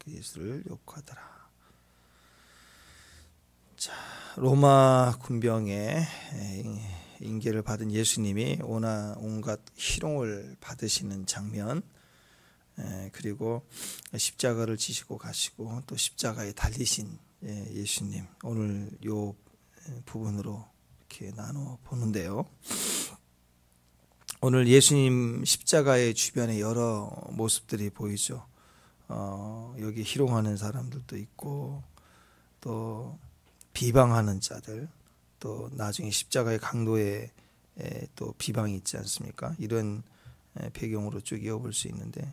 그 예수를 욕하더라. 자, 로마 군병의 인계를 받은 예수님이 온갖 희롱을 받으시는 장면, 그리고 십자가를 지시고 가시고 또 십자가에 달리신 예수님, 오늘 요 부분으로 이렇게 나눠 보는데요. 오늘 예수님 십자가의 주변에 여러 모습들이 보이죠. 여기 희롱하는 사람들도 있고 또 비방하는 자들, 또 나중에 십자가의 강도에 또 비방이 있지 않습니까? 이런 배경으로 쭉 이어볼 수 있는데,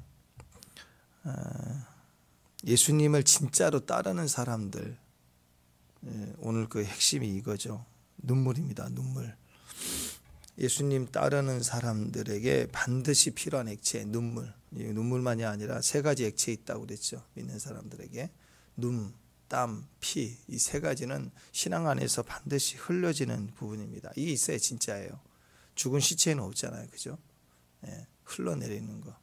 예수님을 진짜로 따르는 사람들, 오늘 그 핵심이 이거죠. 눈물입니다. 눈물. 예수님 따르는 사람들에게 반드시 필요한 액체, 눈물. 눈물만이 아니라 세 가지 액체 있다고 그랬죠. 믿는 사람들에게 눈, 땀, 피, 이 세 가지는 신앙 안에서 반드시 흘려지는 부분입니다. 이게 있어야 진짜예요. 죽은 시체는 없잖아요, 그죠? 흘러내리는 거.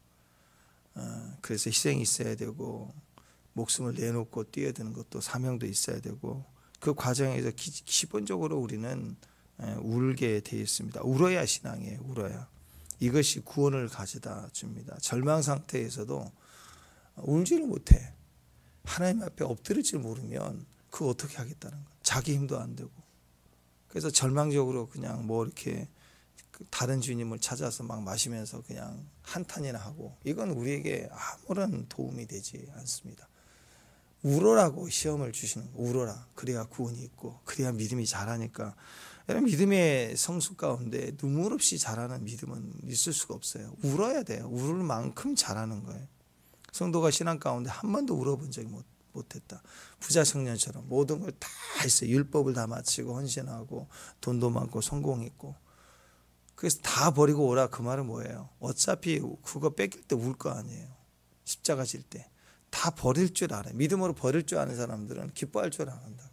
그래서 희생이 있어야 되고 목숨을 내놓고 뛰어드는 것도 사명도 있어야 되고, 그 과정에서 기본적으로 우리는 울게 되어 있습니다. 울어야 신앙이에요. 울어야. 이것이 구원을 가져다 줍니다. 절망 상태에서도 울지를 못해. 하나님 앞에 엎드릴 줄 모르면 그거 어떻게 하겠다는 거야. 자기 힘도 안 되고. 그래서 절망적으로 그냥 뭐 이렇게 다른 주님을 찾아서 막 마시면서 그냥 한탄이나 하고, 이건 우리에게 아무런 도움이 되지 않습니다. 울어라고 시험을 주시는 거. 울어라. 그래야 구원이 있고 그래야 믿음이 자라니까. 여러분, 믿음의 성수 가운데 눈물 없이 자라는 믿음은 있을 수가 없어요. 울어야 돼요. 울을 만큼 자라는 거예요. 성도가 신앙 가운데 한 번도 울어본 적이 못했다. 부자 청년처럼 모든 걸 다 했어요. 율법을 다 마치고 헌신하고 돈도 많고 성공했고. 그래서 다 버리고 오라, 그 말은 뭐예요? 어차피 그거 뺏길 때 울 거 아니에요. 십자가 질 때. 다 버릴 줄 알아요. 믿음으로 버릴 줄 아는 사람들은 기뻐할 줄 안다.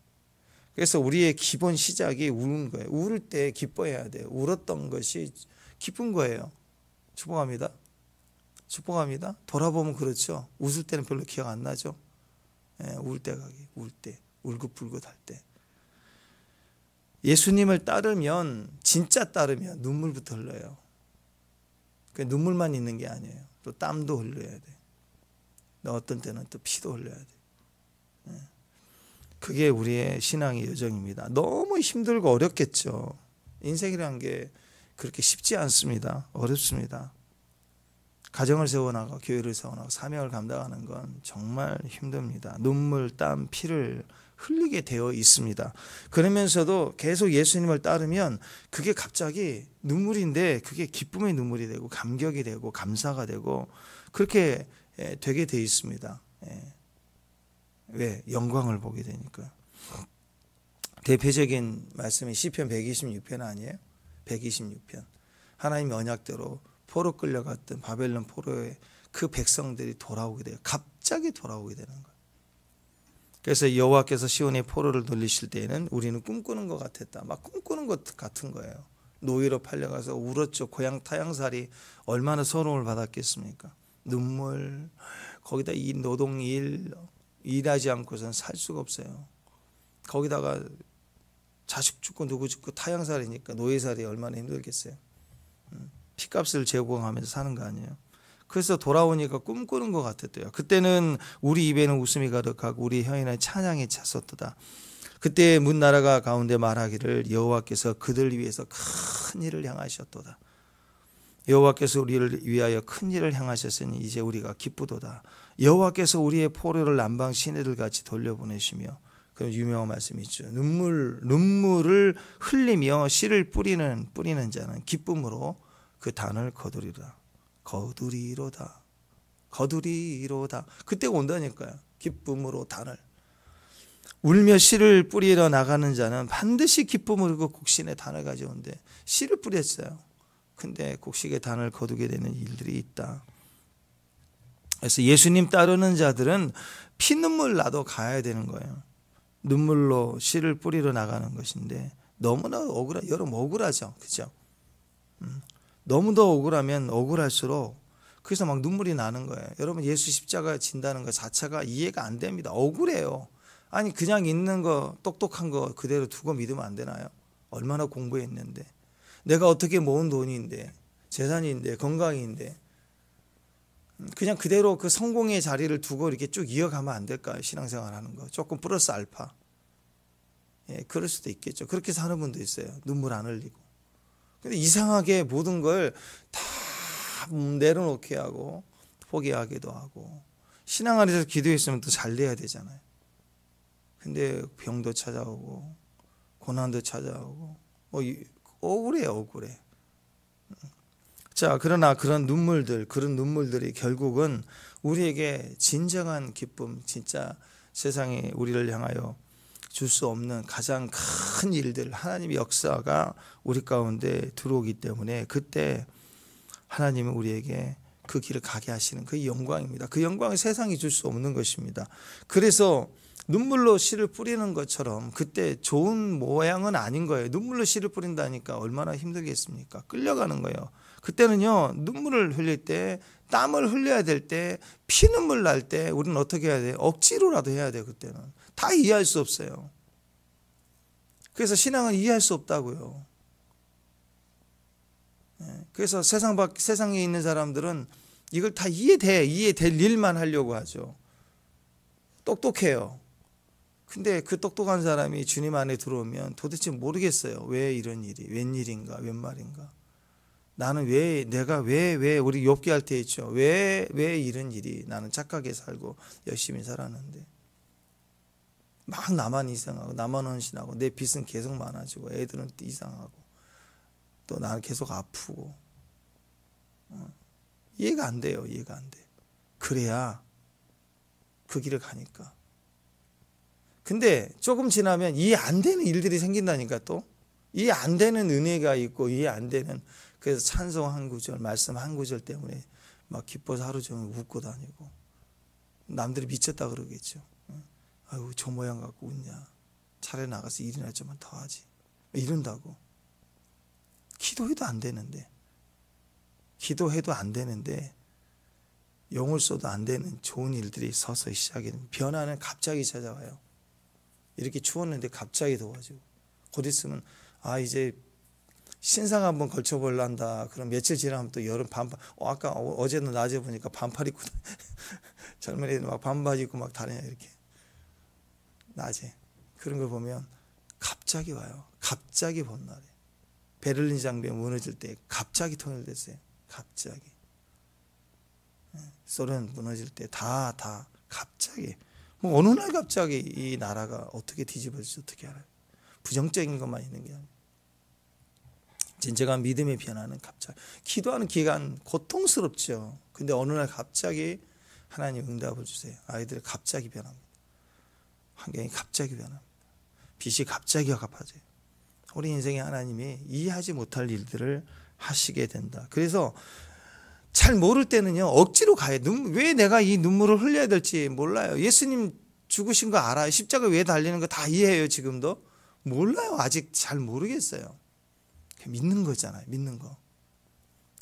그래서 우리의 기본 시작이 우는 거예요. 울을 때 기뻐해야 돼요. 울었던 것이 기쁜 거예요. 축복합니다. 축복합니다. 돌아보면 그렇죠. 웃을 때는 별로 기억 안 나죠. 울 때가, 울 때, 울긋불긋할 때. 예수님을 따르면, 진짜 따르면 눈물부터 흘러요. 눈물만 있는 게 아니에요. 또 땀도 흘려야 돼. 어떤 때는 또 피도 흘려야 돼. 그게 우리의 신앙의 여정입니다. 너무 힘들고 어렵겠죠. 인생이라는 게 그렇게 쉽지 않습니다. 어렵습니다. 가정을 세워나가고 교회를 세워나가고 사명을 감당하는 건 정말 힘듭니다. 눈물, 땀, 피를 흘리게 되어 있습니다. 그러면서도 계속 예수님을 따르면 그게 갑자기 눈물인데 그게 기쁨의 눈물이 되고 감격이 되고 감사가 되고 그렇게 되게 되어 있습니다. 왜? 영광을 보게 되니까. 대표적인 말씀이 시편 126편 아니에요? 126편. 하나님의 언약대로 포로 끌려갔던 바벨론 포로의 그 백성들이 돌아오게 돼요. 갑자기 돌아오게 되는 거예요. 그래서 여호와께서 시온의 포로를 돌리실 때에는 우리는 꿈꾸는 것 같았다. 막 꿈꾸는 것 같은 거예요. 노예로 팔려가서 울었죠. 고향 타향살이 얼마나 서러움을 받았겠습니까? 눈물, 거기다 이 노동일, 일하지 않고서는 살 수가 없어요. 거기다가 자식 죽고 누구 죽고 타향살이니까 노예살이 얼마나 힘들겠어요. 피값을 제공하면서 사는 거 아니에요. 그래서 돌아오니까 꿈꾸는 것 같았대요. 그때는 우리 입에는 웃음이 가득하고 우리 혀에는 찬양이 찼었도다. 그때 문나라가 가운데 말하기를 여호와께서 그들 위해서 큰 일을 행하셨도다. 여호와께서 우리를 위하여 큰 일을 행하셨으니 이제 우리가 기쁘도다. 여호와께서 우리의 포로를 남방 시내들 같이 돌려보내시며, 그런 유명한 말씀이 있죠. 눈물을 흘리며 씨를 뿌리는 자는 기쁨으로 그 단을 거두리로다. 거두리로다. 거두리로다. 그때가 온다니까요. 기쁨으로 단을. 울며 씨를 뿌리러 나가는 자는 반드시 기쁨으로 곡신의 단을 가져온대. 씨를 뿌렸어요. 근데 곡식의 단을 거두게 되는 일들이 있다. 그래서 예수님 따르는 자들은 피눈물 나도 가야 되는 거예요. 눈물로 씨를 뿌리러 나가는 것인데 너무나 여러분 억울하죠. 그렇죠? 너무 더 억울하면 억울할수록 그래서 막 눈물이 나는 거예요. 여러분, 예수 십자가 진다는 것 자체가 이해가 안 됩니다. 억울해요. 아니 그냥 있는 거 똑똑한 거 그대로 두고 믿으면 안 되나요? 얼마나 공부했는데, 내가 어떻게 모은 돈인데, 재산인데, 건강인데, 그냥 그대로 그 성공의 자리를 두고 이렇게 쭉 이어가면 안 될까요? 신앙생활 하는 거 조금 플러스 알파. 예, 그럴 수도 있겠죠. 그렇게 사는 분도 있어요. 눈물 안 흘리고. 근데 이상하게 모든 걸 다 내려놓게 하고 포기하기도 하고, 신앙 안에서 기도했으면 또 잘 돼야 되잖아요. 근데 병도 찾아오고 고난도 찾아오고 억울해요, 억울해. 자, 그러나 그런 눈물들이 결국은 우리에게 진정한 기쁨, 진짜 세상에 우리를 향하여 줄 수 없는 가장 큰 일들, 하나님의 역사가 우리 가운데 들어오기 때문에 그때 하나님은 우리에게 그 길을 가게 하시는 그 영광입니다. 그 영광은 세상이 줄 수 없는 것입니다. 그래서 눈물로 씨를 뿌리는 것처럼 그때 좋은 모양은 아닌 거예요. 눈물로 씨를 뿌린다니까 얼마나 힘들겠습니까? 끌려가는 거예요. 그때는요, 눈물을 흘릴 때, 땀을 흘려야 될 때, 피눈물 날 때 우리는 어떻게 해야 돼요? 억지로라도 해야 돼요. 그때는 다 이해할 수 없어요. 그래서 신앙은 이해할 수 없다고요. 그래서 세상에 있는 사람들은 이걸 다 이해될 일만 하려고 하죠. 똑똑해요. 근데 그 똑똑한 사람이 주님 안에 들어오면 도대체 모르겠어요. 왜 이런 일이, 웬일인가, 웬 말인가. 나는 내가 우리 욥기 할 때 있죠. 왜 이런 일이, 나는 착하게 살고 열심히 살았는데 막 나만 이상하고, 나만 헌신하고, 내 빚은 계속 많아지고, 애들은 또 이상하고, 또 나는 계속 아프고. 이해가 안 돼요. 이해가 안 돼. 그래야 그 길을 가니까. 근데 조금 지나면 이해 안 되는 일들이 생긴다니까. 또 이해 안 되는 은혜가 있고, 이해 안 되는, 그래서 찬송 한 구절, 말씀 한 구절 때문에 막 기뻐서 하루 종일 웃고 다니고, 남들이 미쳤다 그러겠죠. 아이고 저 모양 갖고 웃냐, 차라리 나가서 일이나 좀 더 하지, 이런다고. 기도해도 안 되는데 용을 써도 안 되는 좋은 일들이 서서히 시작이 됩니다. 변화는 갑자기 찾아와요. 이렇게 추웠는데 갑자기 더워지고, 곧 있으면 이제 신상 한번 걸쳐볼란다. 그럼 며칠 지나면 또 여름 반팔. 아까 어제는 낮에 보니까 반팔 입고 젊은이들 막 반바지 입고 막 다니냐, 이렇게 낮에. 그런 걸 보면 갑자기 와요. 갑자기 본 날에 베를린 장벽이 무너질 때 갑자기 통일됐어요. 갑자기. 소련 무너질 때 다 갑자기. 뭐 어느 날 갑자기 이 나라가 어떻게 뒤집어질지 어떻게 알아요? 부정적인 것만 있는 게 아니에요. 진정한 믿음의 변화는 갑자기. 기도하는 기간 고통스럽죠. 근데 어느 날 갑자기 하나님 응답을 주세요. 아이들이 갑자기 변합니다. 환경이 갑자기 변합니다. 빚이 갑자기 갚아져요. 우리 인생에 하나님이 이해하지 못할 일들을 하시게 된다. 그래서 잘 모를 때는요, 억지로 가요. 왜 내가 이 눈물을 흘려야 될지 몰라요. 예수님 죽으신 거 알아요. 십자가 왜 달리는 거 다 이해해요. 지금도 몰라요. 아직 잘 모르겠어요. 믿는 거잖아요. 믿는 거.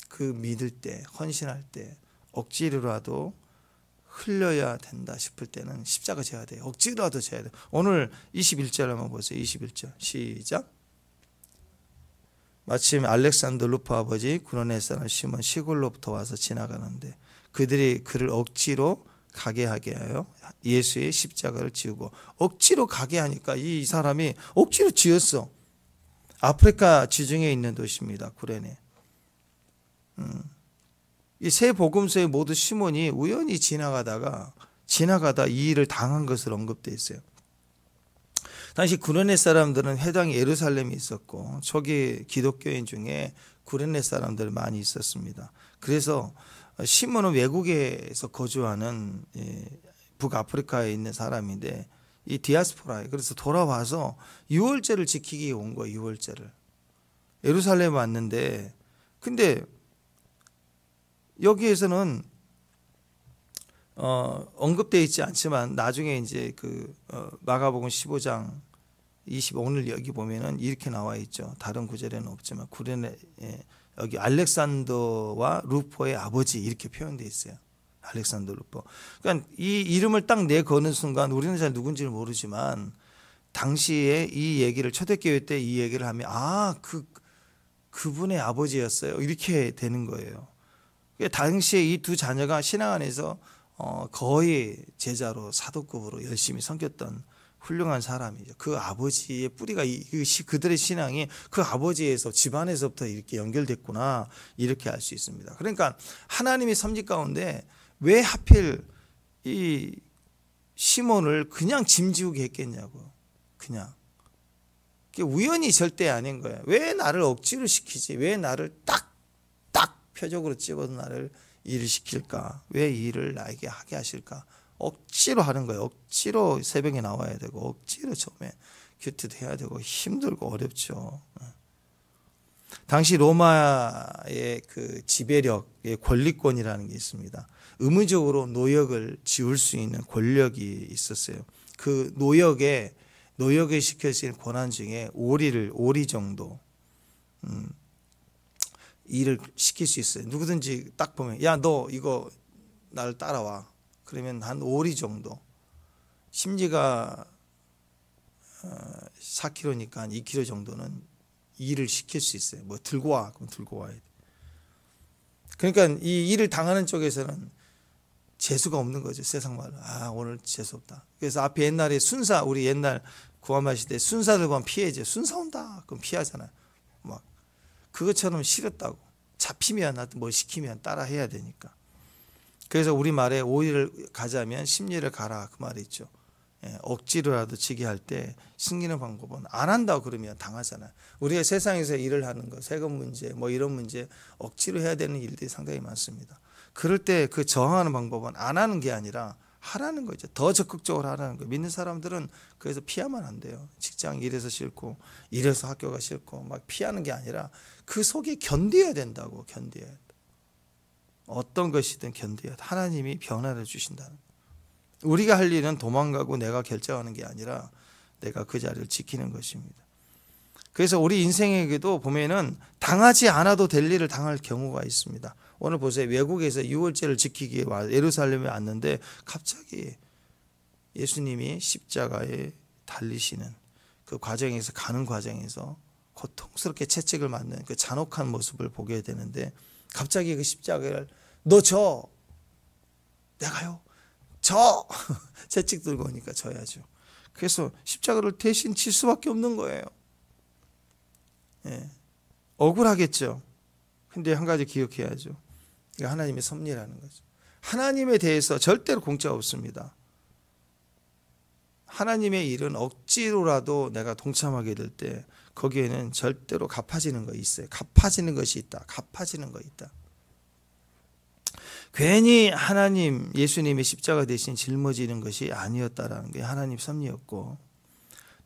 그 믿을 때, 헌신할 때 억지로라도 흘려야 된다 싶을 때는 십자가 져야 돼요. 억지로라도 져야 돼요. 오늘 21절 한번 보세요. 21절 시작. 마침 알렉산더 루프 아버지 구로네 사람 시몬 시골로부터 와서 지나가는데 그들이 그를 억지로 가게 하게 하여 예수의 십자가를 지우고. 억지로 가게 하니까 이 사람이 억지로 지었어. 아프리카 지중해에 있는 도시입니다. 구레네. 이 세 복음서에 모두 시몬이 우연히 지나가다 이 일을 당한 것으로 언급되어 있어요. 당시 구레네 사람들은 해당이 예루살렘에 있었고 초기 기독교인 중에 구레네 사람들 많이 있었습니다. 그래서 시몬은 외국에서 거주하는 북아프리카에 있는 사람인데 이 디아스포라에, 그래서 돌아와서 유월절을 지키기 온 거예요. 유월절을 예루살렘에 왔는데, 근데 여기에서는 언급되어 있지 않지만 나중에 이제 마가복음 15장 25, 오늘 여기 보면은 이렇게 나와 있죠. 다른 구절에는 없지만 구레네 여기 알렉산더와 루포의 아버지 이렇게 표현되어 있어요. 알렉산더 루포. 그러니까 이 이름을 딱 내거는 순간 우리는 잘 누군지를 모르지만 당시에 이 얘기를 초대교회 때 이 얘기를 하면 그분의 아버지였어요. 이렇게 되는 거예요. 당시에 이 두 자녀가 신앙 안에서 거의 제자로 사도급으로 열심히 섬겼던 훌륭한 사람이죠. 그 아버지의 뿌리가 그들의 신앙이 그 아버지에서 집안에서부터 이렇게 연결됐구나 이렇게 알 수 있습니다. 그러니까 하나님의 섭리 가운데 왜 하필 이 시몬을 그냥 짐지우게 했겠냐고. 그냥 우연히 절대 아닌 거예요. 왜 나를 억지로 시키지? 왜 나를 딱 표적으로 찍어서 나를 일을 시킬까? 왜 이 일을 나에게 하게 하실까? 억지로 하는 거예요. 억지로 새벽에 나와야 되고 억지로 처음에 큐티도 해야 되고 힘들고 어렵죠. 당시 로마의 그 지배력의 권리권이라는 게 있습니다. 의무적으로 노역을 지울 수 있는 권력이 있었어요. 그 노역을 시킬 수 있는 권한 중에 오리 정도 일을 시킬 수 있어요. 누구든지 딱 보면 야 너 이거 나를 따라와. 그러면 한 오리 정도. 심지가 4kg니까 한 2kg 정도는 일을 시킬 수 있어요. 뭐 들고 와. 그럼 들고 와야 돼. 그러니까 이 일을 당하는 쪽에서는 재수가 없는 거죠. 세상 말로. 오늘 재수 없다. 그래서 앞에 옛날에 순사 우리 옛날 구한말 시대 순사들 보면 피해죠. 순사 온다. 그럼 피하잖아요. 막 그것처럼 싫었다고. 잡히면 뭐 시키면 따라 해야 되니까. 그래서 우리 말에 오리를 가자면 심리를 가라 그 말이 있죠. 억지로라도 지게 할 때 승리는 방법은 안 한다고 그러면 당하잖아요. 우리가 세상에서 일을 하는 거 세금 문제 뭐 이런 문제 억지로 해야 되는 일들이 상당히 많습니다. 그럴 때 그 저항하는 방법은 안 하는 게 아니라 하라는 거죠. 더 적극적으로 하라는 거예요. 믿는 사람들은 그래서 피하면 안 돼요. 직장 일해서 싫고 일해서 학교가 싫고 막 피하는 게 아니라 그 속에 견뎌야 된다고. 견뎌야 돼. 어떤 것이든 견뎌야 돼. 하나님이 변화를 주신다는 거예요. 우리가 할 일은 도망가고 내가 결정하는 게 아니라 내가 그 자리를 지키는 것입니다. 그래서 우리 인생에게도 보면은 당하지 않아도 될 일을 당할 경우가 있습니다. 오늘 보세요. 외국에서 유월절을 지키기 위해 예루살렘에 왔는데 갑자기 예수님이 십자가에 달리시는 그 과정에서 가는 과정에서 고통스럽게 채찍을 맞는 그 잔혹한 모습을 보게 되는데 갑자기 그 십자가를 너 져! 내가요? 져! 채찍 들고 오니까 져야죠. 그래서 십자가를 대신 칠 수밖에 없는 거예요. 억울하겠죠. 근데 한 가지 기억해야죠. 이거 하나님의 섭리라는 거죠. 하나님에 대해서 절대로 공짜 없습니다. 하나님의 일은 억지로라도 내가 동참하게 될 때 거기에는 절대로 갚아지는 거 있어요. 갚아지는 것이 있다. 갚아지는 거 있다. 괜히 하나님 예수님의 십자가 대신 짊어지는 것이 아니었다라는 게 하나님 섭리였고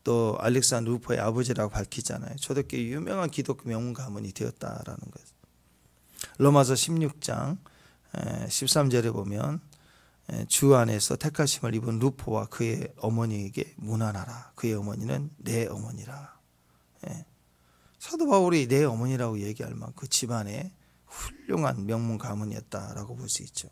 또 알렉산더 루포의 아버지라고 밝히잖아요. 초대교회 유명한 기독교 명문 가문이 되었다라는 것. 로마서 16장 13절에 보면 주 안에서 택하심을 입은 루포와 그의 어머니에게 문안하라. 그의 어머니는 내 어머니라. 사도 바울이 내 어머니라고 얘기할 만큼 그 집안에 훌륭한 명문 가문이었다라고 볼 수 있죠.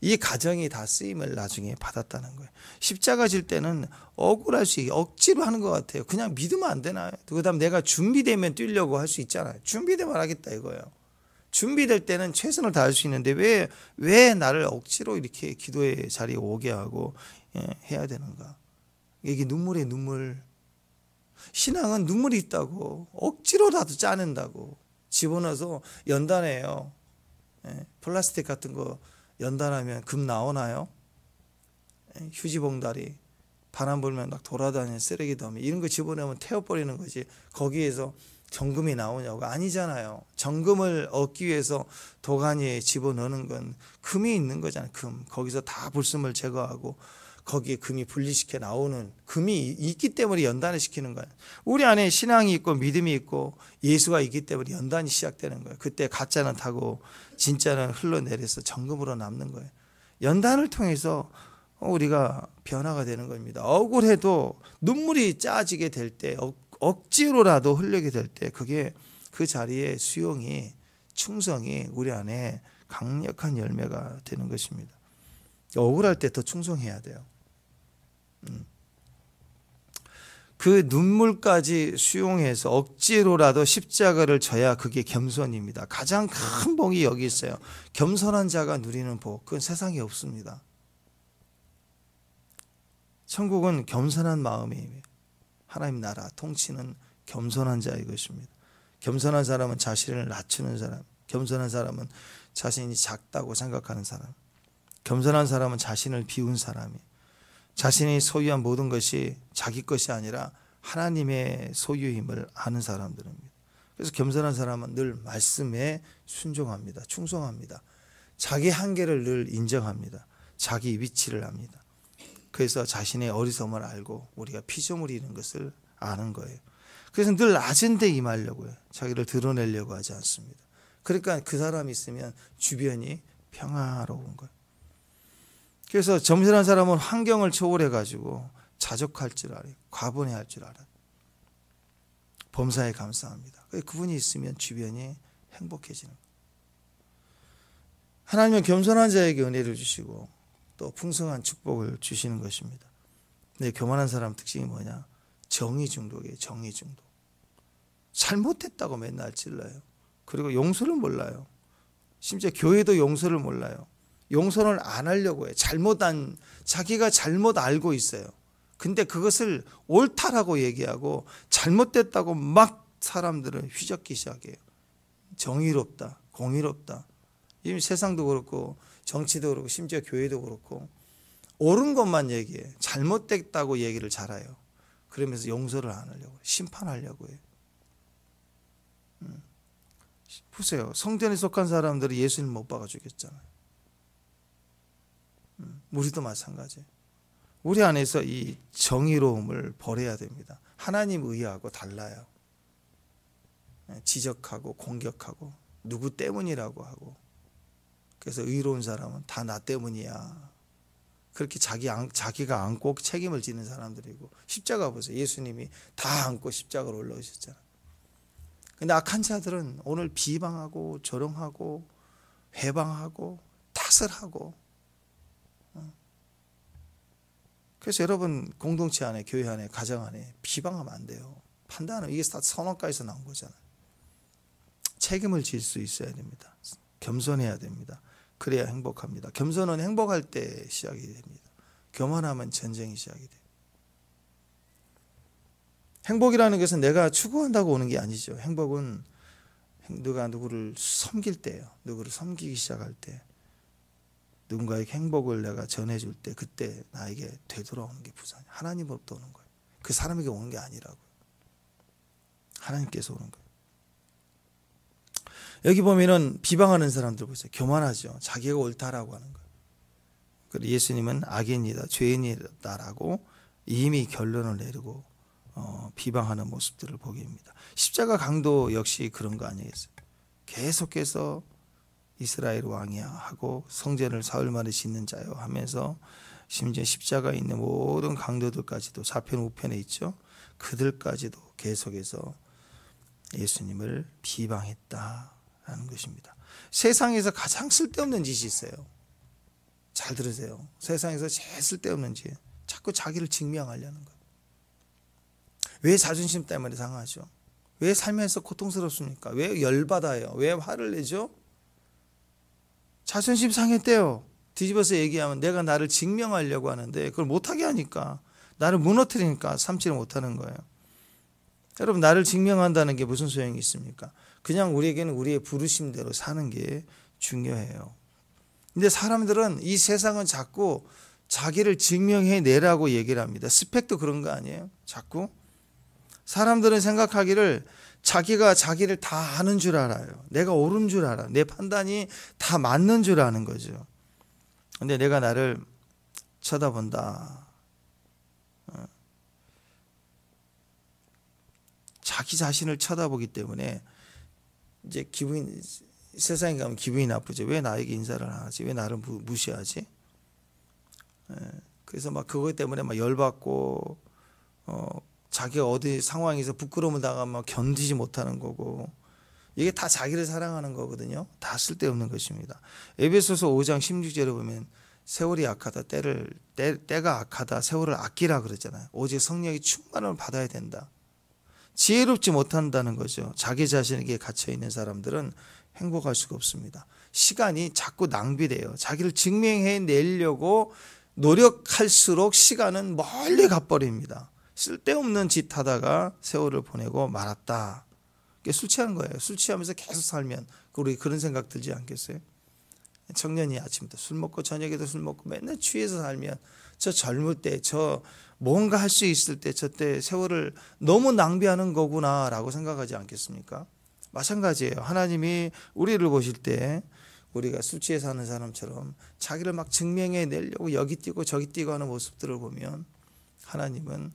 이 가정이 다 쓰임을 나중에 받았다는 거예요. 십자가 질 때는 억울할 수 있게 억지로 하는 것 같아요. 그냥 믿으면 안 되나요? 그다음 내가 준비되면 뛰려고 할 수 있잖아요. 준비되면 하겠다 이거예요. 준비될 때는 최선을 다할 수 있는데 왜 나를 억지로 이렇게 기도의 자리에 오게 하고 해야 되는가? 이게 눈물에 눈물. 신앙은 눈물이 있다고. 억지로라도 짜낸다고. 집어넣어서 연단해요. 플라스틱 같은 거 연단하면 금 나오나요? 휴지봉다리 바람 불면 막 돌아다니는 쓰레기 더미 이런 거 집어넣으면 태워버리는 거지. 거기에서 정금이 나오냐고. 아니잖아요. 정금을 얻기 위해서 도가니에 집어넣는 건 금이 있는 거잖아요. 금. 거기서 다 불순물 제거하고 거기에 금이 분리시켜 나오는 금이 있기 때문에 연단을 시키는 거예요. 우리 안에 신앙이 있고 믿음이 있고 예수가 있기 때문에 연단이 시작되는 거예요. 그때 가짜는 타고 진짜는 흘러내려서 정금으로 남는 거예요. 연단을 통해서 우리가 변화가 되는 겁니다. 억울해도 눈물이 짜지게 될 때 억지로라도 흘리게 될 때 그게 그 자리에 수용이 충성이 우리 안에 강력한 열매가 되는 것입니다. 억울할 때 더 충성해야 돼요. 그 눈물까지 수용해서 억지로라도 십자가를 져야 그게 겸손입니다. 가장 큰 복이 여기 있어요. 겸손한 자가 누리는 복, 그건 세상에 없습니다. 천국은 겸손한 마음이 하나님 나라 통치는 겸손한 자의 것입니다. 겸손한 사람은 자신을 낮추는 사람, 겸손한 사람은 자신이 작다고 생각하는 사람, 겸손한 사람은 자신을 비운 사람이, 자신이 소유한 모든 것이 자기 것이 아니라 하나님의 소유임을 아는 사람들입니다. 그래서 겸손한 사람은 늘 말씀에 순종합니다. 충성합니다. 자기 한계를 늘 인정합니다. 자기 위치를 압니다. 그래서 자신의 어리석음을 알고 우리가 피조물이는 것을 아는 거예요. 그래서 늘 낮은 데 임하려고 해요. 자기를 드러내려고 하지 않습니다. 그러니까 그 사람이 있으면 주변이 평화로운 거예요. 그래서 겸손한 사람은 환경을 초월해 가지고 자족할 줄 알아요. 과분해할 줄 알아요. 범사에 감사합니다. 그분이 있으면 주변이 행복해지는 거예요. 하나님은 겸손한 자에게 은혜를 주시고 또 풍성한 축복을 주시는 것입니다. 근데 교만한 사람 특징이 뭐냐? 정의 중독이에요. 정의 중독. 잘못했다고 맨날 찔러요. 그리고 용서를 몰라요. 심지어 교회도 용서를 몰라요. 용서를 안 하려고 해요. 자기가 잘못 알고 있어요. 근데 그것을 옳다라고 얘기하고 잘못됐다고 막 사람들을 휘젓기 시작해요. 정의롭다, 공의롭다. 이미 세상도 그렇고 정치도 그렇고 심지어 교회도 그렇고 옳은 것만 얘기해. 잘못됐다고 얘기를 잘해요. 그러면서 용서를 안 하려고 해요. 심판하려고 해요. 보세요. 성전에 속한 사람들이 예수님 못 박아 죽였잖아요. 우리도 마찬가지예요. 우리 안에서 이 정의로움을 버려야 됩니다. 하나님 의하고 달라요. 지적하고 공격하고 누구 때문이라고 하고 그래서 의로운 사람은 다 나 때문이야. 그렇게 자기가 안고 책임을 지는 사람들이고 십자가 보세요. 예수님이 다 안고 십자가로 올라오셨잖아요. 근데 악한 자들은 오늘 비방하고 조롱하고 회방하고 탓을 하고 그래서 여러분 공동체 안에 교회 안에 가정 안에 비방하면 안 돼요. 판단은 이게 다 선악과에서 나온 거잖아요. 책임을 질 수 있어야 됩니다. 겸손해야 됩니다. 그래야 행복합니다. 겸손은 행복할 때 시작이 됩니다. 교만하면 전쟁이 시작이 돼요. 행복이라는 것은 내가 추구한다고 오는 게 아니죠. 행복은 누가 누구를 섬길 때예요. 누구를 섬기기 시작할 때 누군가에게 행복을 내가 전해줄 때 그때 나에게 되돌아오는 게 부산이에요. 하나님으로부터 오는 거예요. 그 사람에게 오는 게 아니라고요. 하나님께서 오는 거예요. 여기 보면은 비방하는 사람들 보세요. 교만하죠. 자기가 옳다라고 하는 거예요. 그리고 예수님은 악인이다, 죄인이다라고 이미 결론을 내리고 비방하는 모습들을 보게 됩니다. 십자가 강도 역시 그런 거 아니겠어요? 계속해서 이스라엘 왕이야 하고 성전을 사흘 만에 짓는 자요 하면서 심지어 십자가에 있는 모든 강도들까지도 좌편 우편에 있죠. 그들까지도 계속해서 예수님을 비방했다라는 것입니다. 세상에서 가장 쓸데없는 짓이 있어요. 잘 들으세요. 세상에서 제일 쓸데없는 짓. 자꾸 자기를 증명하려는 거예요. 왜 자존심 때문에 상하죠? 왜 삶에서 고통스럽습니까? 왜 열받아요? 왜 화를 내죠? 자존심 상했대요. 뒤집어서 얘기하면 내가 나를 증명하려고 하는데 그걸 못하게 하니까 나를 무너뜨리니까 삼지를 못하는 거예요. 여러분 나를 증명한다는 게 무슨 소용이 있습니까? 그냥 우리에게는 우리의 부르심대로 사는 게 중요해요. 근데 사람들은 이 세상은 자꾸 자기를 증명해내라고 얘기를 합니다. 스펙도 그런 거 아니에요? 자꾸 사람들은 생각하기를 자기가 자기를 다 아는 줄 알아요. 내가 옳은 줄 알아. 내 판단이 다 맞는 줄 아는 거죠. 근데 내가 나를 쳐다본다. 자기 자신을 쳐다보기 때문에 이제 세상에 가면 기분이 나쁘죠. 왜 나에게 인사를 안 하지? 왜 나를 무시하지? 그래서 막 그것 때문에 막 열받고 자기가 어디 상황에서 부끄러움을 당하면 견디지 못하는 거고 이게 다 자기를 사랑하는 거거든요. 다 쓸데없는 것입니다. 에베소서 5장 16절에 보면 세월이 악하다, 때가 악하다, 세월을 아끼라 그러잖아요. 오직 성령의 충만을 받아야 된다. 지혜롭지 못한다는 거죠. 자기 자신에게 갇혀있는 사람들은 행복할 수가 없습니다. 시간이 자꾸 낭비돼요. 자기를 증명해내려고 노력할수록 시간은 멀리 가버립니다. 쓸데없는 짓 하다가 세월을 보내고 말았다. 이게 술 취하는 거예요. 술 취하면서 계속 살면 우리 그런 생각 들지 않겠어요? 청년이 아침부터 술 먹고 저녁에도 술 먹고 맨날 취해서 살면 저 젊을 때 저 뭔가 할 수 있을 때 저때 세월을 너무 낭비하는 거구나라고 생각하지 않겠습니까? 마찬가지예요. 하나님이 우리를 보실 때 우리가 술 취해 사는 사람처럼 자기를 막 증명해내려고 여기 뛰고 저기 뛰고 하는 모습들을 보면 하나님은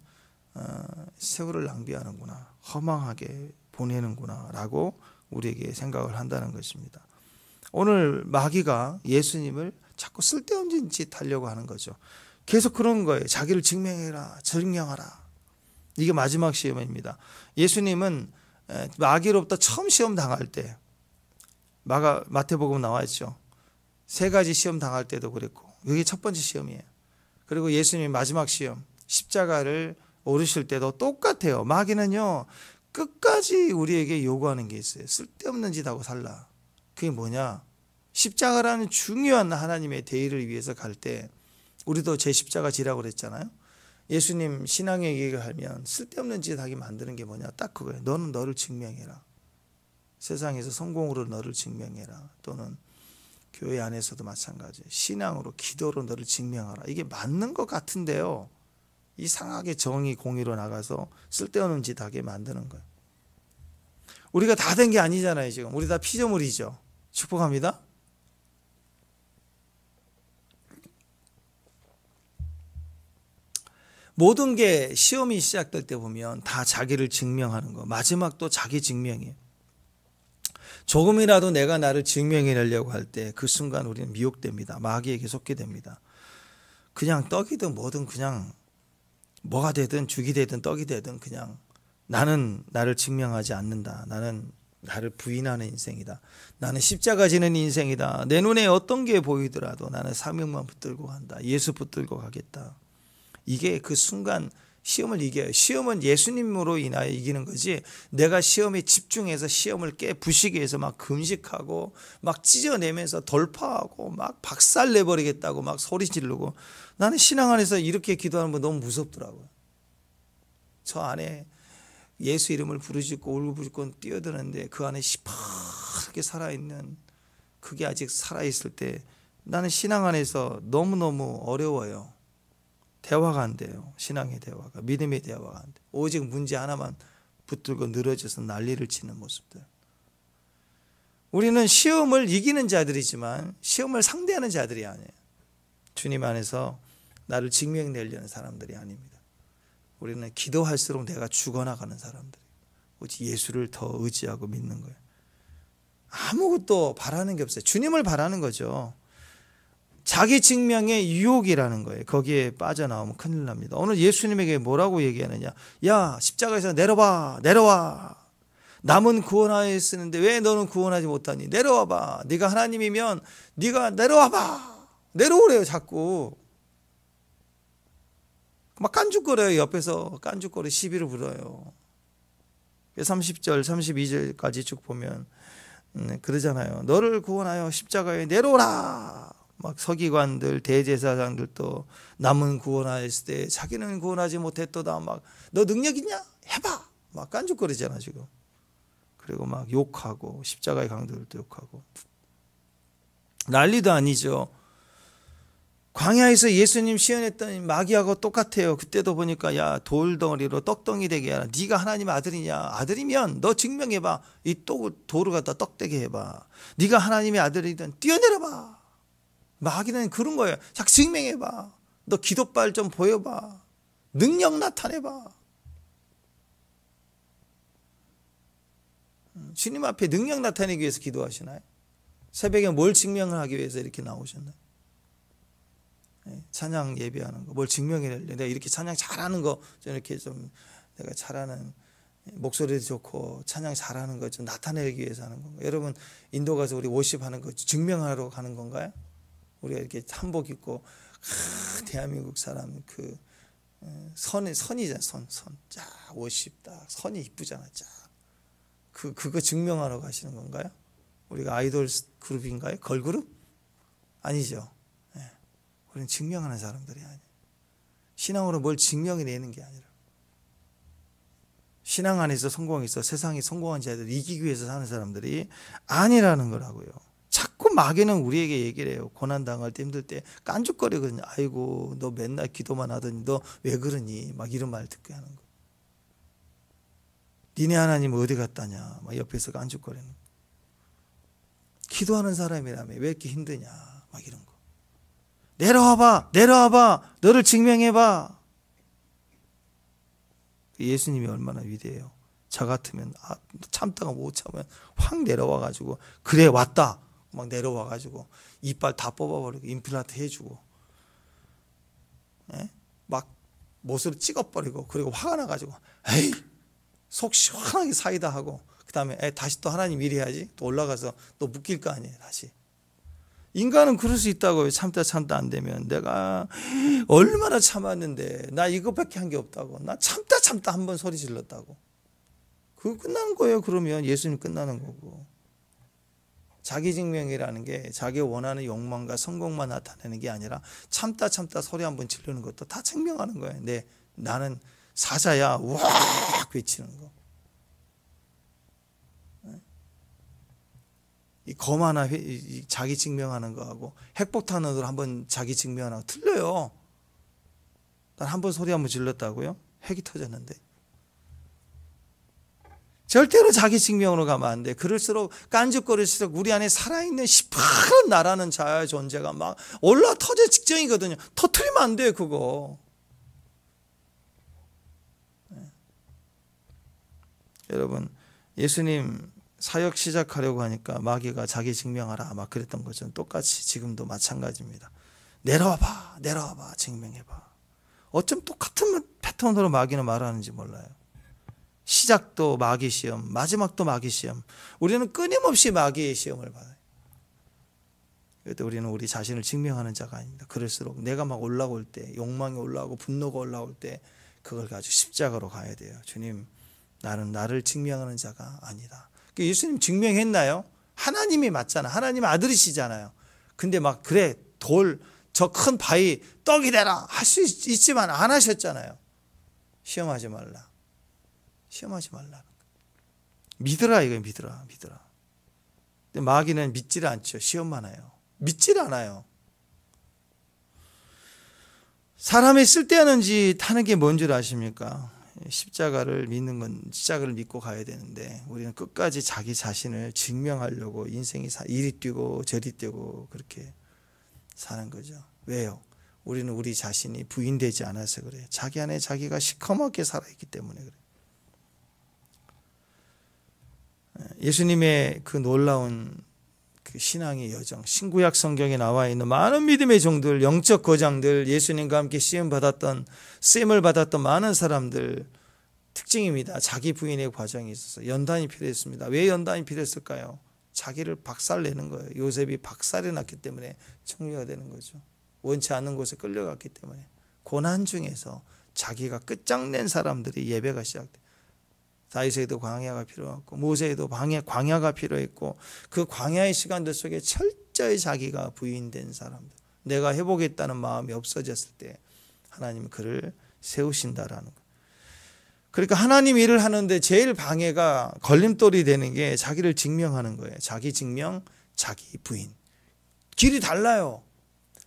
세월을 낭비하는구나, 허망하게 보내는구나 라고 우리에게 생각을 한다는 것입니다. 오늘 마귀가 예수님을 자꾸 쓸데없는 짓 하려고 하는 거죠. 계속 그런 거예요. 자기를 증명해라, 증명하라. 이게 마지막 시험입니다. 예수님은 마귀로부터 처음 시험 당할 때, 마태복음 나와 있죠. 3가지 시험 당할 때도 그랬고, 이게 첫 번째 시험이에요. 그리고 예수님의 마지막 시험, 십자가를 오르실 때도 똑같아요. 마귀는요, 끝까지 우리에게 요구하는 게 있어요. 쓸데없는 짓 하고 살라. 그게 뭐냐? 십자가라는 중요한 하나님의 대의를 위해서 갈 때 우리도 제 십자가 지라고 그랬잖아요. 예수님 신앙의 얘기를 하면 쓸데없는 짓 하게 만드는 게 뭐냐? 딱 그거예요. 너는 너를 증명해라. 세상에서 성공으로 너를 증명해라. 또는 교회 안에서도 마찬가지예요. 신앙으로, 기도로 너를 증명하라. 이게 맞는 것 같은데요, 이상하게 정의 공의로 나가서 쓸데없는 짓 하게 만드는 거예요. 우리가 다 된 게 아니잖아요. 지금 우리 다 피조물이죠. 축복합니다. 모든 게 시험이 시작될 때 보면 다 자기를 증명하는 거, 마지막도 자기 증명이에요. 조금이라도 내가 나를 증명해내려고 할 때 그 순간 우리는 미혹됩니다. 마귀에게 속게 됩니다. 그냥 떡이든 뭐든 그냥 뭐가 되든 죽이 되든 떡이 되든 그냥 나는 나를 증명하지 않는다. 나는 나를 부인하는 인생이다. 나는 십자가 지는 인생이다. 내 눈에 어떤 게 보이더라도 나는 사명만 붙들고 간다. 예수 붙들고 가겠다. 이게 그 순간 시험을 이겨요. 시험은 예수님으로 인하여 이기는 거지, 내가 시험에 집중해서 시험을 부시기 위해서 막 금식하고 막 찢어내면서 돌파하고 막 박살내버리겠다고 막 소리 지르고, 나는 신앙 안에서 이렇게 기도하는 거 너무 무섭더라고요. 저 안에 예수 이름을 부르짖고 울고불고 뛰어드는데 그 안에 시퍼렇게 살아있는 그게 아직 살아있을 때 나는 신앙 안에서 너무너무 어려워요. 대화가 안 돼요. 신앙의 대화가, 믿음의 대화가 안 돼요. 오직 문제 하나만 붙들고 늘어져서 난리를 치는 모습들. 우리는 시험을 이기는 자들이지만 시험을 상대하는 자들이 아니에요. 주님 안에서 나를 증명내려는 사람들이 아닙니다. 우리는 기도할수록 내가 죽어나가는 사람들이에요. 오직 예수를 더 의지하고 믿는 거예요. 아무것도 바라는 게 없어요. 주님을 바라는 거죠. 자기 증명의 유혹이라는 거예요. 거기에 빠져나오면 큰일 납니다. 오늘 예수님에게 뭐라고 얘기하느냐? 야, 십자가에서 내려와. 남은 구원하여 쓰는데 왜 너는 구원하지 못하니? 내려와봐. 네가 하나님이면 네가 내려와봐. 내려오래요 자꾸. 막 깐죽거려요. 옆에서 깐죽거려 시비를 불어요. 30절 32절까지 쭉 보면 그러잖아요. 너를 구원하여 십자가에 내려오라. 막 서기관들 대제사장들도 남은 구원하였을 때 자기는 구원하지 못했도다. 막 너 능력 있냐? 해봐. 막 깐죽거리잖아 지금. 그리고 막 욕하고 십자가의 강도들도 욕하고 난리도 아니죠. 광야에서 예수님 시연했던 마귀하고 똑같아요. 그때도 보니까 야, 돌덩어리로 떡덩이 되게 하라. 네가 하나님의 아들이냐? 아들이면 너 증명해봐. 이 돌을 갖다 떡되게 해봐. 네가 하나님의 아들이든 뛰어내려봐. 마귀는 그런 거예요. 자꾸 증명해봐. 너 기도발 좀 보여봐. 능력 나타내봐. 주님 앞에 능력 나타내기 위해서 기도하시나요? 새벽에 뭘 증명을 하기 위해서 이렇게 나오셨나요? 찬양 예배하는 거, 뭘 증명해내려. 내가 이렇게 찬양 잘하는 거, 좀 이렇게 좀 내가 잘하는 목소리도 좋고 찬양 잘하는 거 좀 나타내기 위해서 하는 건가요? 여러분 인도 가서 우리 워십하는 거 증명하러 가는 건가요? 우리가 이렇게 한복 입고 대한민국 사람 그 선이잖아. 선. 쫙 워십 딱 선이 이쁘잖아. 쫙. 그거 증명하러 가시는 건가요? 우리가 아이돌 그룹인가요? 걸그룹? 아니죠. 네. 우리는 증명하는 사람들이 아니에요. 신앙으로 뭘 증명해내는 게 아니라 신앙 안에서 성공해서 세상에 성공한 자들 이기기 위해서 사는 사람들이 아니라는 거라고요. 자꾸 마귀는 우리에게 얘기를 해요. 고난당할 때 힘들 때 깐죽거리거든요. 아이고 너 맨날 기도만 하더니 너 왜 그러니 막 이런 말 듣게 하는 거. 니네 하나님 어디 갔다냐 막 옆에서 깐죽거리는 거. 기도하는 사람이라며 왜 이렇게 힘드냐 막 이런 거. 내려와봐 너를 증명해봐. 예수님이 얼마나 위대해요. 저 같으면 참다가 못 참으면 확 내려와가지고 그래 왔다 막 내려와가지고 이빨 다 뽑아버리고 임플란트 해주고 막 못으로 찍어버리고 그리고 화가 나가지고 에이 속 시원하게 사이다 하고 그 다음에 다시 또 하나님 일해야지 또 올라가서 또 묶일 거 아니에요. 다시 인간은 그럴 수 있다고요. 참다 안 되면 내가 얼마나 참았는데 나 이것밖에 한 게 없다고 나 참다 한 번 소리 질렀다고 그거 끝나는 거예요. 그러면 예수님 끝나는 거고 자기 증명이라는 게 자기가 원하는 욕망과 성공만 나타내는 게 아니라 참다 소리 한 번 지르는 것도 다 증명하는 거예요. 네, 나는 사자야 우악 외치는 거. 이 검 하나 자기 증명하는 거하고 핵폭탄으로 한번 자기 증명하는 거 틀려요. 난 한 번 소리 한번 질렀다고요? 핵이 터졌는데. 절대로 자기 증명으로 가면 안 돼. 그럴수록 깐죽거릴수록 우리 안에 살아있는 시퍼런 나라는 자아의 존재가 막 올라 터질 직전이거든요. 터트리면 안 돼 그거. 여러분 예수님 사역 시작하려고 하니까 마귀가 자기 증명하라 막 그랬던 것처럼 똑같이 지금도 마찬가지입니다. 내려와봐 증명해봐. 어쩜 똑같은 패턴으로 마귀는 말하는지 몰라요. 시작도 마귀 시험, 마지막도 마귀 시험. 우리는 끊임없이 마귀의 시험을 받아요. 그래도 우리는 우리 자신을 증명하는 자가 아닙니다. 그럴수록 내가 막 올라올 때, 욕망이 올라오고 분노가 올라올 때 그걸 가지고 십자가로 가야 돼요. 주님, 나는 나를 증명하는 자가 아니다. 예수님 증명했나요? 하나님이 맞잖아. 하나님 아들이시잖아요. 근데 막 그래 돌 저 큰 바위 떡이 되라 할 수 있지만 안 하셨잖아요. 시험하지 말라. 믿으라 이거예요. 믿으라. 근데 마귀는 믿지를 않죠. 시험만 해요. 믿지를 않아요. 사람이 쓸데없는 짓 하는 게 뭔 줄 아십니까? 십자가를 믿는 건 십자가를 믿고 가야 되는데 우리는 끝까지 자기 자신을 증명하려고 인생이 이리 뛰고 저리 뛰고 그렇게 사는 거죠. 왜요? 우리는 우리 자신이 부인되지 않아서 그래요. 자기 안에 자기가 시커멓게 살아있기 때문에 그래요. 예수님의 그 놀라운 그 신앙의 여정, 신구약 성경에 나와 있는 많은 믿음의 종들, 영적 거장들, 예수님과 함께 쓰임을 받았던 많은 사람들 특징입니다. 자기 부인의 과정이 있어서 연단이 필요했습니다. 왜 연단이 필요했을까요? 자기를 박살내는 거예요. 요셉이 박살이 났기 때문에 청류가 되는 거죠. 원치 않는 곳에 끌려갔기 때문에 고난 중에서 자기가 끝장낸 사람들이 예배가 시작돼요. 다윗에도 광야가 필요했고 모세에도 광야가 필요했고 그 광야의 시간들 속에 철저히 자기가 부인된 사람들, 내가 해보겠다는 마음이 없어졌을 때 하나님은 그를 세우신다라는 거. 그러니까 하나님 일을 하는데 제일 방해가 걸림돌이 되는 게 자기를 증명하는 거예요. 자기 증명, 자기 부인. 길이 달라요.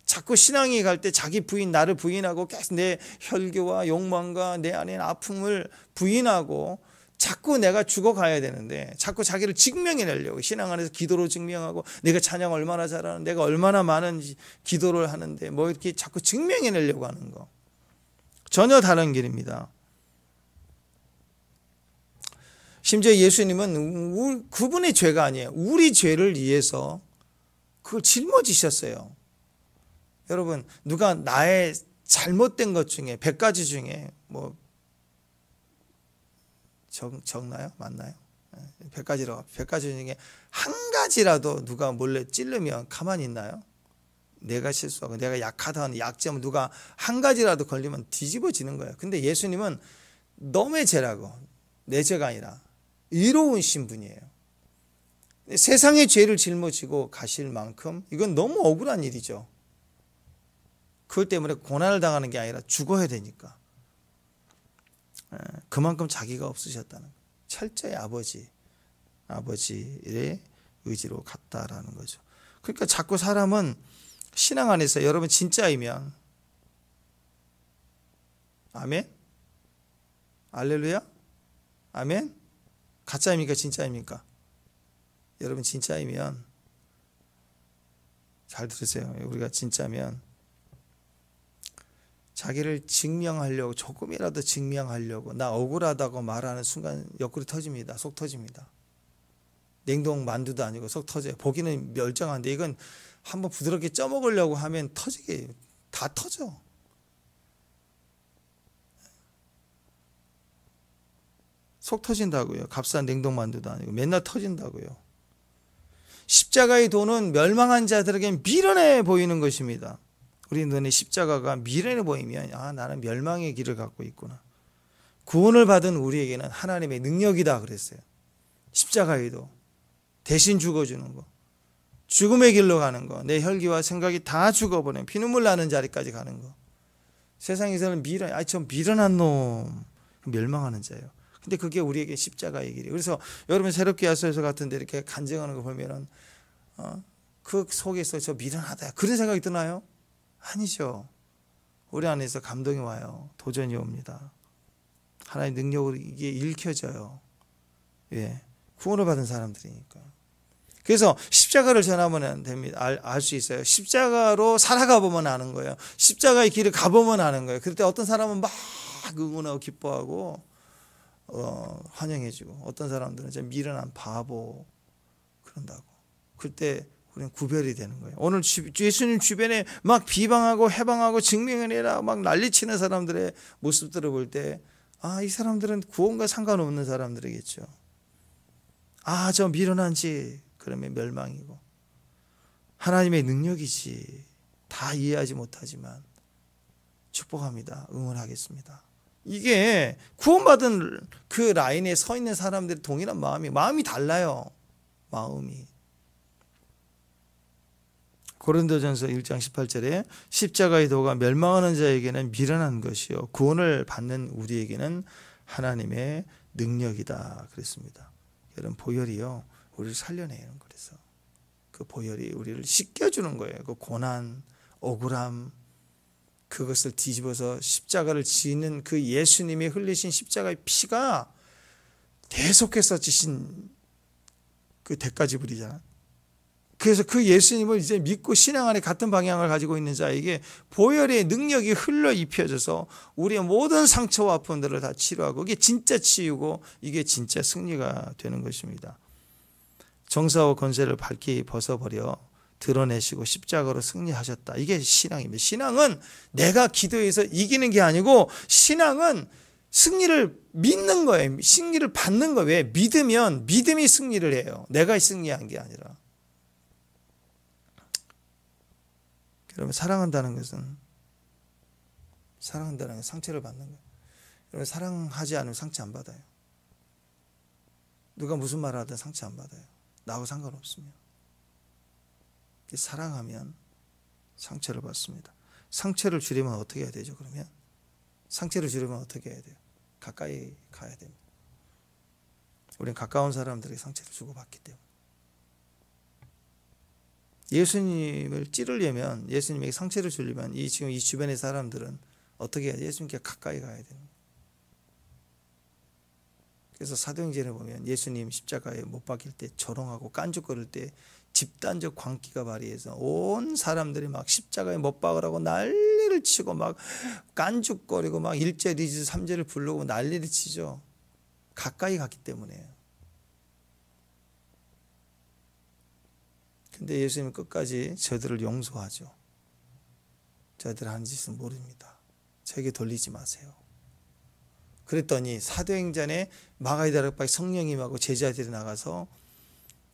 자꾸 신앙이 갈 때 자기 부인, 나를 부인하고 계속 내 혈기와 욕망과 내 안에 아픔을 부인하고 자꾸 내가 죽어가야 되는데 자꾸 자기를 증명해내려고 신앙 안에서 기도로 증명하고 내가 찬양 얼마나 잘하는, 내가 얼마나 많은 기도를 하는데 뭐 이렇게 자꾸 증명해내려고 하는 거. 전혀 다른 길입니다. 심지어 예수님은 그분의 죄가 아니에요. 우리 죄를 위해서 그걸 짊어지셨어요. 여러분, 누가 나의 잘못된 것 중에 100가지 중에 뭐 적나요? 맞나요? 100가지라고. 100가지 중에 한 가지라도 누가 몰래 찌르면 가만히 있나요? 내가 실수하고 내가 약하다는 약점 누가 한 가지라도 걸리면 뒤집어지는 거예요. 근데 예수님은 너의 죄라고, 내 죄가 아니라 의로운 신분이에요. 세상의 죄를 짊어지고 가실 만큼 이건 너무 억울한 일이죠. 그것 때문에 고난을 당하는 게 아니라 죽어야 되니까. 그만큼 자기가 없으셨다는 거예요. 철저히 아버지의 의지로 갔다라는 거죠. 그러니까 자꾸 사람은 신앙 안에서 여러분 진짜이면, 아멘? 알렐루야? 아멘? 가짜입니까? 진짜입니까? 여러분 진짜이면, 잘 들으세요. 우리가 진짜면 자기를 증명하려고, 조금이라도 증명하려고 나 억울하다고 말하는 순간 옆구리 터집니다. 속 터집니다. 냉동 만두도 아니고 속 터져요. 보기는 멀쩡한데 이건 한번 부드럽게 쪄먹으려고 하면 터지게 다 터져. 속 터진다고요. 값싼 냉동 만두도 아니고 맨날 터진다고요. 십자가의 도는 멸망한 자들에게 미련해 보이는 것입니다. 우리 눈에 십자가가 미련해 보이면 나는 멸망의 길을 갖고 있구나. 구원을 받은 우리에게는 하나님의 능력이다 그랬어요. 십자가의 도, 대신 죽어주는 거, 죽음의 길로 가는 거, 내 혈기와 생각이 다 죽어버리는 피눈물 나는 자리까지 가는 거. 세상에서는 저 미련한 놈, 멸망하는 자예요. 근데 그게 우리에게 십자가의 길이에요. 그래서 여러분 새롭게 야소에서 같은데 이렇게 간증하는 거 보면은 그 속에서 저 미련하다 그런 생각이 드나요? 아니죠. 우리 안에서 감동이 와요. 도전이 옵니다. 하나님의 능력으로 이게 읽혀져요. 예, 구원을 받은 사람들이니까. 그래서 십자가를 전하면 됩니다. 알 수 있어요. 십자가로 살아가 보면 아는 거예요. 십자가의 길을 가보면 아는 거예요. 그럴 때 어떤 사람은 막 응원하고 기뻐하고 환영해주고, 어떤 사람들은 진짜 미련한 바보 그런다고. 그때 우리는 구별이 되는 거예요. 오늘 예수님 주변에 막 비방하고 해방하고 증명해내라 막 난리치는 사람들의 모습들을 볼 때 이 사람들은 구원과 상관없는 사람들이겠죠. 저 미련한지 그러면 멸망이고, 하나님의 능력이지 다 이해하지 못하지만 축복합니다. 응원하겠습니다. 이게 구원받은 그 라인에 서 있는 사람들의 동일한 마음이 달라요. 마음이. 고린도전서 1장 18절에 십자가의 도가 멸망하는 자에게는 미련한 것이요 구원을 받는 우리에게는 하나님의 능력이다 그랬습니다. 여러분 보혈이요 우리를 살려내는, 그래서 그 보혈이 우리를 씻겨주는 거예요. 그 고난, 억울함, 그것을 뒤집어서 십자가를 지는 그 예수님이 흘리신 십자가의 피가 계속해서 지신 그 대가 지불이잖아. 그래서 그 예수님을 이제 믿고 신앙 안에 같은 방향을 가지고 있는 자에게 보혈의 능력이 흘러 입혀져서 우리의 모든 상처와 아픔들을 다 치료하고, 이게 진짜 치유고 이게 진짜 승리가 되는 것입니다. 정사와 권세를 밝히 벗어버려 드러내시고 십자가로 승리하셨다. 이게 신앙입니다. 신앙은 내가 기도해서 이기는 게 아니고, 신앙은 승리를 믿는 거예요. 승리를 받는 거예요. 왜? 믿으면 믿음이 승리를 해요. 내가 승리한 게 아니라. 여러분 사랑한다는 것은 상처를 받는 거예요. 여러분 사랑하지 않으면 상처 안 받아요. 누가 무슨 말을 하든 상처 안 받아요. 나하고 상관없으면. 사랑하면 상처를 받습니다. 상처를 주려면 어떻게 해야 되죠? 그러면 상처를 주려면 어떻게 해야 돼요? 가까이 가야 됩니다. 우리는 가까운 사람들에게 상처를 주고받기 때문에. 예수님을 찌르려면, 예수님에게 상처를 주려면 지금 이 주변의 사람들은 어떻게 해야 돼요? 예수님께 가까이 가야 돼요. 그래서 사도행전에 보면 예수님 십자가에 못 박힐 때 조롱하고 깐죽거릴 때 집단적 광기가 발휘해서 온 사람들이 막 십자가에 못 박으라고 난리를 치고 막 깐죽거리고 막 1절, 2절, 3절을 부르고 난리를 치죠. 가까이 갔기 때문에요. 근데 예수님은 끝까지 저들을 용서하죠. 저들 하는 짓은 모릅니다. 저에게 돌리지 마세요. 그랬더니 사도행전에 마가다락방에 성령이 임하고 제자들이 나가서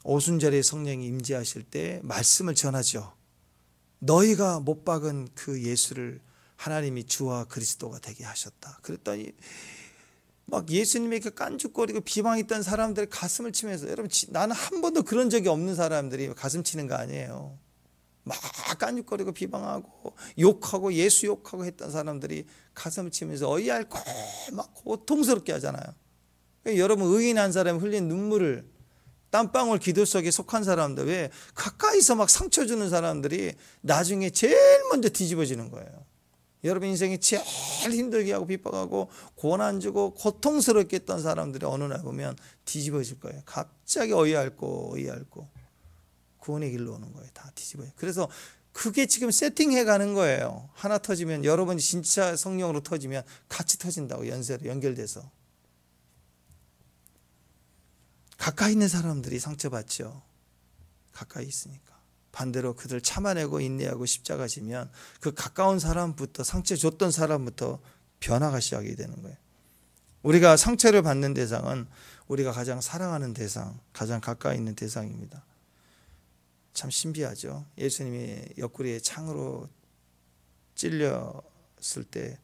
오순절에 성령이 임재하실 때 말씀을 전하죠. 너희가 못 박은 그 예수를 하나님이 주와 그리스도가 되게 하셨다. 그랬더니 막 예수님에게 깐죽거리고 비방했던 사람들의 가슴을 치면서, 여러분 나는 한 번도 그런 적이 없는 사람들이 가슴 치는 거 아니에요. 막 깐죽거리고 비방하고 욕하고 예수 욕하고 했던 사람들이 가슴을 치면서 어이없고 막 고통스럽게 하잖아요. 여러분 의인 한 사람이 흘린 눈물을, 땀방울 기도 속에 속한 사람들, 왜 가까이서 막 상처 주는 사람들이 나중에 제일 먼저 뒤집어지는 거예요. 여러분 인생이 제일 힘들게 하고 비방하고 고난 주고 고통스럽게 했던 사람들이 어느 날 보면 뒤집어질 거예요. 갑자기 어이없고 구원의 길로 오는 거예요. 다 뒤집어요. 그래서 그게 지금 세팅해 가는 거예요. 하나 터지면, 여러분이 진짜 성령으로 터지면 같이 터진다고, 연세로 연결돼서. 가까이 있는 사람들이 상처받죠. 가까이 있으니까. 반대로 그들 참아내고 인내하고 십자가 지면 그 가까운 사람부터, 상처 줬던 사람부터 변화가 시작이 되는 거예요. 우리가 상처를 받는 대상은 우리가 가장 사랑하는 대상, 가장 가까이 있는 대상입니다. 참 신비하죠. 예수님이 옆구리에 창으로 찔렸을 때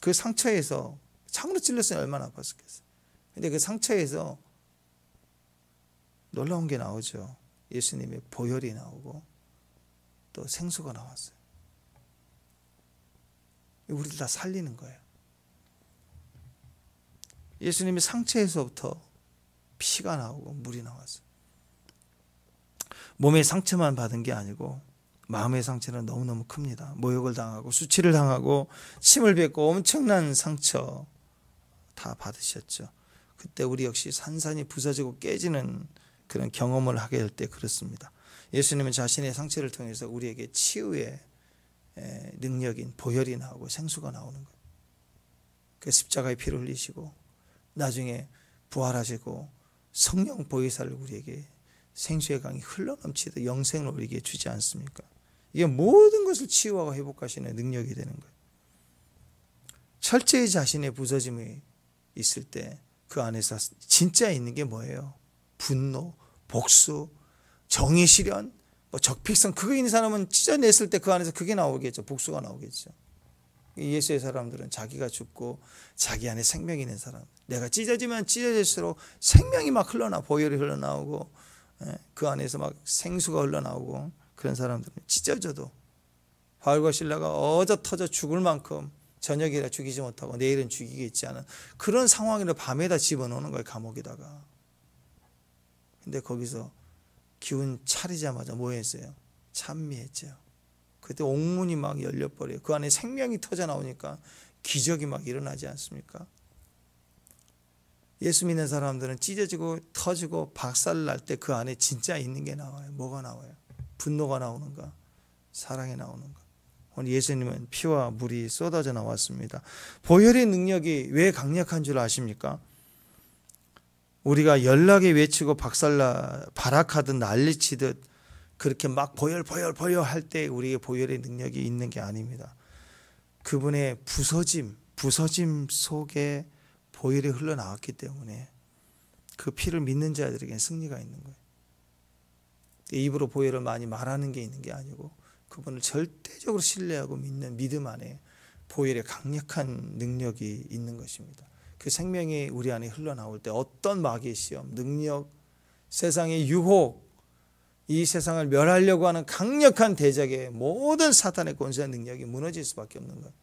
그 상처에서, 창으로 찔렸으면 얼마나 아팠겠어요. 근데 그 상처에서 놀라운 게 나오죠. 예수님의 보혈이 나오고 또 생수가 나왔어요. 우리를 다 살리는 거예요. 예수님의 상처에서부터 피가 나오고 물이 나왔어요. 몸의 상처만 받은 게 아니고 마음의 상처는 너무너무 큽니다. 모욕을 당하고 수치를 당하고 침을 뱉고 엄청난 상처 다 받으셨죠. 그때 우리 역시 산산이 부서지고 깨지는 그런 경험을 하게 될 때 그렇습니다. 예수님은 자신의 상처를 통해서 우리에게 치유의 능력인 보혈이 나오고 생수가 나오는 거예요. 그 십자가의 피를 흘리시고 나중에 부활하시고 성령 보혜사를 우리에게 생수의 강이 흘러넘치듯 영생을 우리에게 주지 않습니까? 이게 모든 것을 치유하고 회복하시는 능력이 되는 거예요. 철저히 자신의 부서짐이 있을 때 그 안에서 진짜 있는 게 뭐예요? 분노, 복수, 정의 실현, 적폐성, 그거 있는 사람은 찢어냈을 때 그 안에서 그게 나오겠죠. 복수가 나오겠죠. 예수의 사람들은 자기가 죽고 자기 안에 생명이 있는 사람, 내가 찢어지면 찢어질수록 생명이 막 흘러나, 보혈이 흘러나오고 그 안에서 막 생수가 흘러나오고, 그런 사람들은 찢어져도 바울과 실라가 어저 터져 죽을 만큼 저녁이라 죽이지 못하고 내일은 죽이겠지 않은 그런 상황이라 밤에다 집어넣는 거예요, 감옥에다가. 근데 거기서 기운 차리자마자 뭐 했어요? 찬미했죠. 그때 옥문이 막 열려버려요. 그 안에 생명이 터져 나오니까 기적이 막 일어나지 않습니까? 예수 믿는 사람들은 찢어지고 터지고 박살날 때 그 안에 진짜 있는 게 나와요. 뭐가 나와요? 분노가 나오는가? 사랑이 나오는가? 오늘 예수님은 피와 물이 쏟아져 나왔습니다. 보혈의 능력이 왜 강력한 줄 아십니까? 우리가 연락에 외치고 발악하듯 난리치듯 그렇게 막 보혈 할 때 우리의 보혈의 능력이 있는 게 아닙니다. 그분의 부서짐 속에 보혈이 흘러나왔기 때문에 그 피를 믿는 자들에게는 승리가 있는 거예요. 입으로 보혈을 많이 말하는 게 있는 게 아니고 그분을 절대적으로 신뢰하고 믿는 믿음 안에 보혈의 강력한 능력이 있는 것입니다. 그 생명이 우리 안에 흘러나올 때 어떤 마귀의 시험, 능력, 세상의 유혹, 이 세상을 멸하려고 하는 강력한 대적의 모든 사탄의 권세와 능력이 무너질 수밖에 없는 거예요.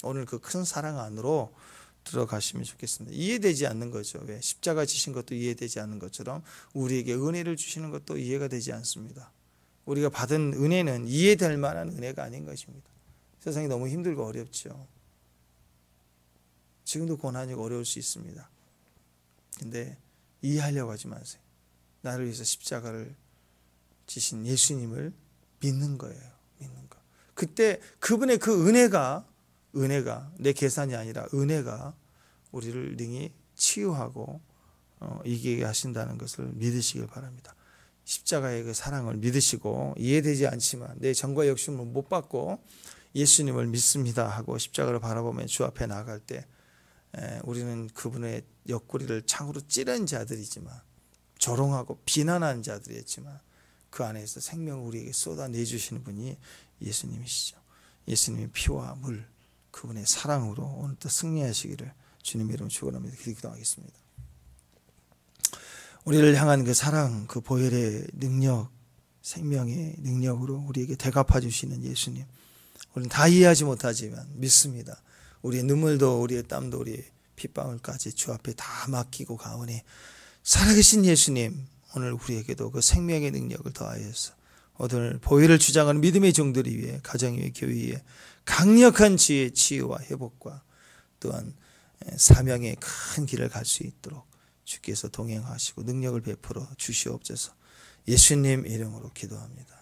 오늘 그 큰 사랑 안으로 들어가시면 좋겠습니다. 이해되지 않는 거죠. 왜? 십자가 지신 것도 이해되지 않는 것처럼 우리에게 은혜를 주시는 것도 이해가 되지 않습니다. 우리가 받은 은혜는 이해될 만한 은혜가 아닌 것입니다. 세상이 너무 힘들고 어렵죠. 지금도 고난이고 어려울 수 있습니다. 근데 이해하려고 하지 마세요. 나를 위해서 십자가를 지신 예수님을 믿는 거예요. 믿는 거. 그때 그분의 그 은혜가 내 계산이 아니라 은혜가 우리를 능히 치유하고 이기게 하신다는 것을 믿으시길 바랍니다. 십자가의 그 사랑을 믿으시고 이해되지 않지만 내 정과 욕심을 못 받고 예수님을 믿습니다 하고 십자가를 바라보며 주 앞에 나아갈 때 우리는 그분의 옆구리를 창으로 찌른 자들이지만, 조롱하고 비난한 자들이었지만, 그 안에서 생명을 우리에게 쏟아내주시는 분이 예수님이시죠. 예수님의 피와 물, 그분의 사랑으로 오늘도 승리하시기를 주님의 이름으로 축원합니다. 기도하겠습니다. 우리를 향한 그 사랑, 그 보혈의 능력, 생명의 능력으로 우리에게 대갚아 주시는 예수님, 우리는 다 이해하지 못하지만 믿습니다. 우리의 눈물도, 우리의 땀도, 우리의 핏방울까지 주 앞에 다 맡기고 가오니 살아계신 예수님, 오늘 우리에게도 그 생명의 능력을 더하여서 오늘 보혈을 주장하는 믿음의 종들이 위해, 가정 위에, 교회 위에 강력한 지혜의 치유와 회복과 또한 사명의 큰 길을 갈 수 있도록 주께서 동행하시고 능력을 베풀어 주시옵소서. 예수님 이름으로 기도합니다.